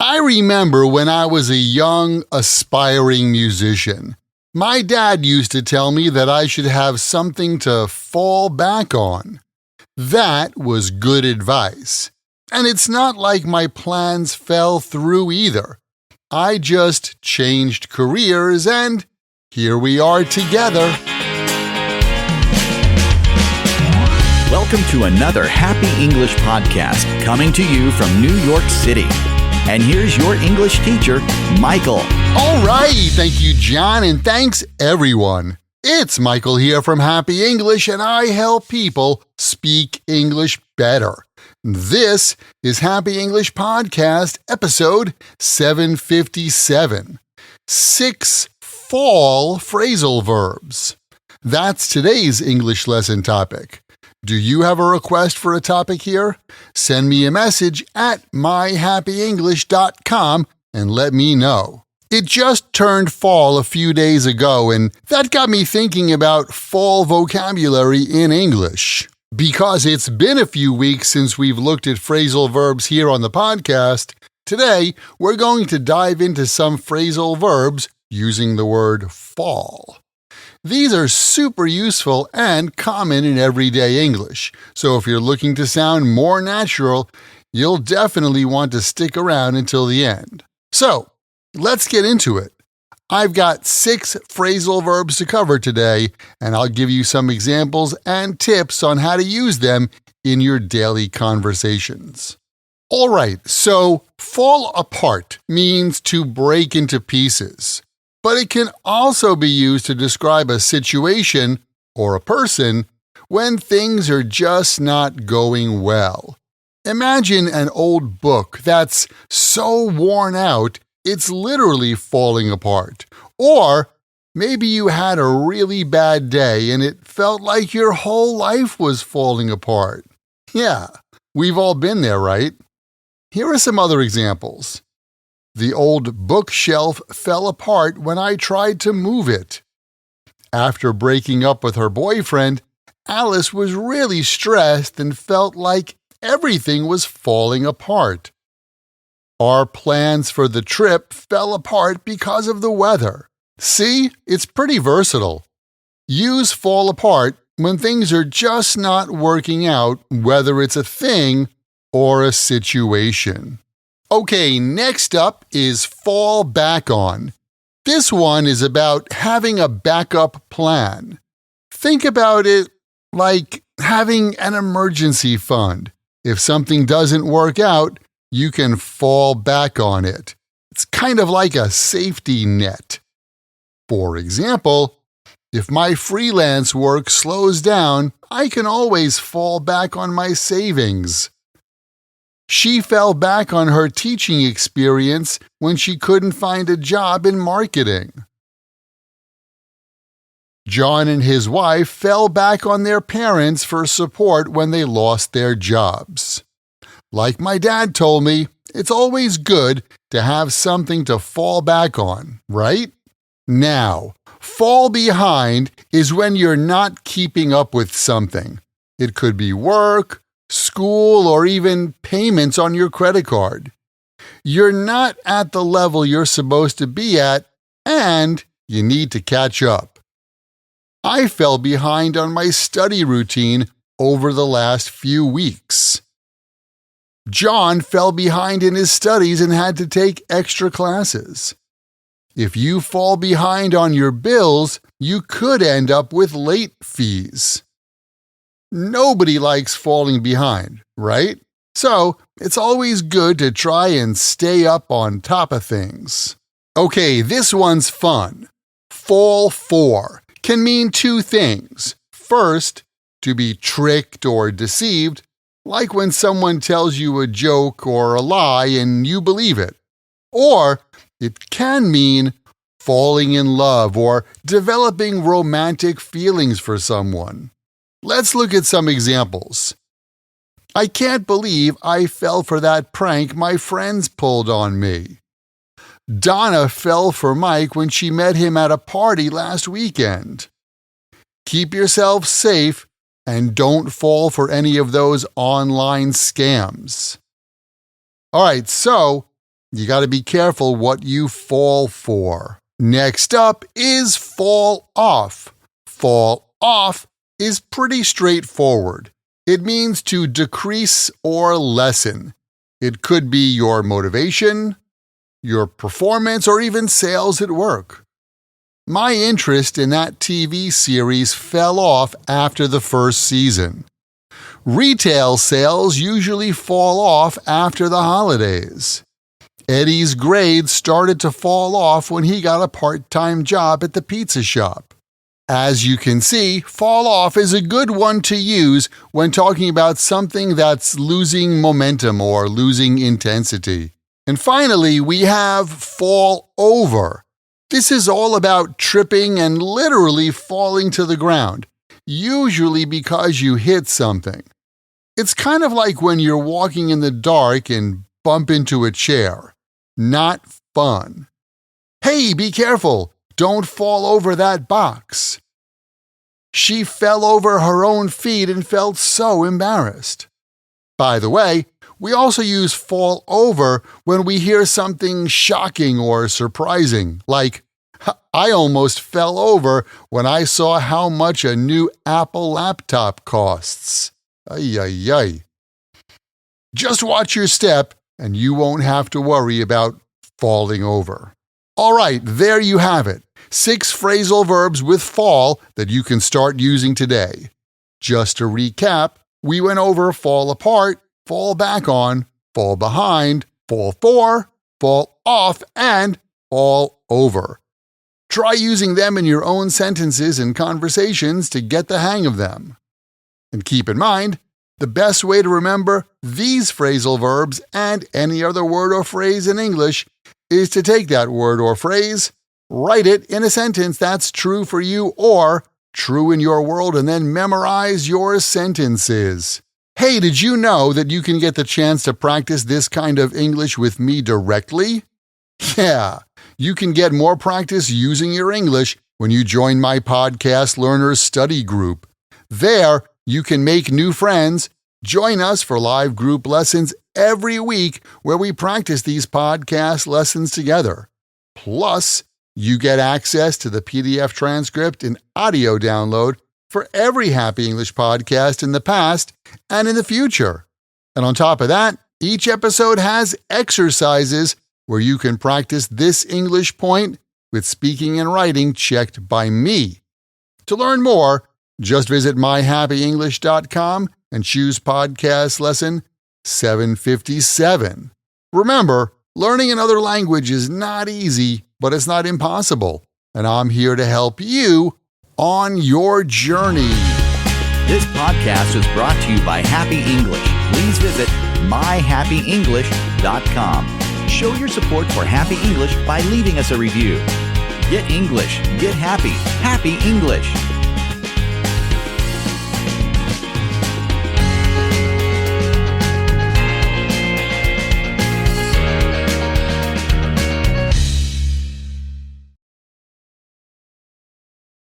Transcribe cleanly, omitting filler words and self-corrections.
I remember when I was a young, aspiring musician. My dad used to tell me that I should have something to fall back on. That was good advice. And it's not like my plans fell through either. I just changed careers and here we are together. Welcome to another Happy English podcast coming to you from New York City. And here's your English teacher, Michael. All right, thank you, John, and thanks, everyone. It's Michael here from Happy English, and I help people speak English better. This is Happy English Podcast, episode 757. 6 fall phrasal verbs. That's today's English lesson topic. Do you have a request for a topic here? Send me a message at myhappyenglish.com and let me know. It just turned fall a few days ago, and that got me thinking about fall vocabulary in English. Because it's been a few weeks since we've looked at phrasal verbs here on the podcast, today we're going to dive into some phrasal verbs using the word fall. These are super useful and common in everyday English, so if you're looking to sound more natural, you'll definitely want to stick around until the end. So, let's get into it. I've got 6 phrasal verbs to cover today, and I'll give you some examples and tips on how to use them in your daily conversations. All right, so fall apart means to break into pieces. But it can also be used to describe a situation or a person when things are just not going well. Imagine an old book that's so worn out it's literally falling apart. Or maybe you had a really bad day and it felt like your whole life was falling apart. Yeah, we've all been there, right? Here are some other examples. The old bookshelf fell apart when I tried to move it. After breaking up with her boyfriend, Alice was really stressed and felt like everything was falling apart. Our plans for the trip fell apart because of the weather. See, it's pretty versatile. Use fall apart when things are just not working out, whether it's a thing or a situation. Okay, next up is fall back on. This one is about having a backup plan. Think about it like having an emergency fund. If something doesn't work out, you can fall back on it. It's kind of like a safety net. For example, if my freelance work slows down, I can always fall back on my savings. She fell back on her teaching experience when she couldn't find a job in marketing. John and his wife fell back on their parents for support when they lost their jobs. Like my dad told me, it's always good to have something to fall back on, right? Now, fall behind is when you're not keeping up with something. It could be work, school, or even payments on your credit card. You're not at the level you're supposed to be at, and you need to catch up. I fell behind on my study routine over the last few weeks. John fell behind in his studies and had to take extra classes. If you fall behind on your bills, you could end up with late fees. Nobody likes falling behind, right? So, it's always good to try and stay up on top of things. Okay, this one's fun. Fall for can mean 2 things. First, to be tricked or deceived, like when someone tells you a joke or a lie and you believe it. Or it can mean falling in love or developing romantic feelings for someone. Let's look at some examples. I can't believe I fell for that prank my friends pulled on me. Donna fell for Mike when she met him at a party last weekend. Keep yourself safe and don't fall for any of those online scams. All right, so You got to be careful what you fall for. Next up is fall off. Fall off is pretty straightforward. It means to decrease or lessen. It could be your motivation, your performance, or even sales at work. My interest in that TV series fell off after the first season. Retail sales usually fall off after the holidays. Eddie's grades started to fall off when he got a part-time job at the pizza shop. As you can see, fall off is a good one to use when talking about something that's losing momentum or losing intensity. And finally, we have fall over. This is all about tripping and literally falling to the ground, usually because you hit something. It's kind of like when you're walking in the dark and bump into a chair. Not fun. Hey, be careful! Don't fall over that box. She fell over her own feet and felt so embarrassed. By the way, we also use fall over when we hear something shocking or surprising, like, I almost fell over when I saw how much a new Apple laptop costs. Ay, ay, ay. Just watch your step and you won't have to worry about falling over. All right, there you have it. 6 phrasal verbs with fall that you can start using today. Just to recap, we went over fall apart, fall back on, fall behind, fall for, fall off, and fall over. Try using them in your own sentences and conversations to get the hang of them. And keep in mind, the best way to remember these phrasal verbs and any other word or phrase in English is to take that word or phrase, write it in a sentence that's true for you or true in your world, and then memorize your sentences. Hey, did you know that you can get the chance to practice this kind of English with me directly? Yeah, you can get more practice using your English when you join my Podcast Learners Study Group. There, you can make new friends. Join us for live group lessons every week where we practice these podcast lessons together. Plus, you get access to the PDF transcript and audio download for every Happy English podcast in the past and in the future. And on top of that, each episode has exercises where you can practice this English point with speaking and writing checked by me. To learn more, just visit myhappyenglish.com and choose podcast lesson 757. Remember, learning another language is not easy, but it's not impossible. And I'm here to help you on your journey. This podcast was brought to you by Happy English. Please visit myhappyenglish.com. Show your support for Happy English by leaving us a review. Get English, get happy, Happy English.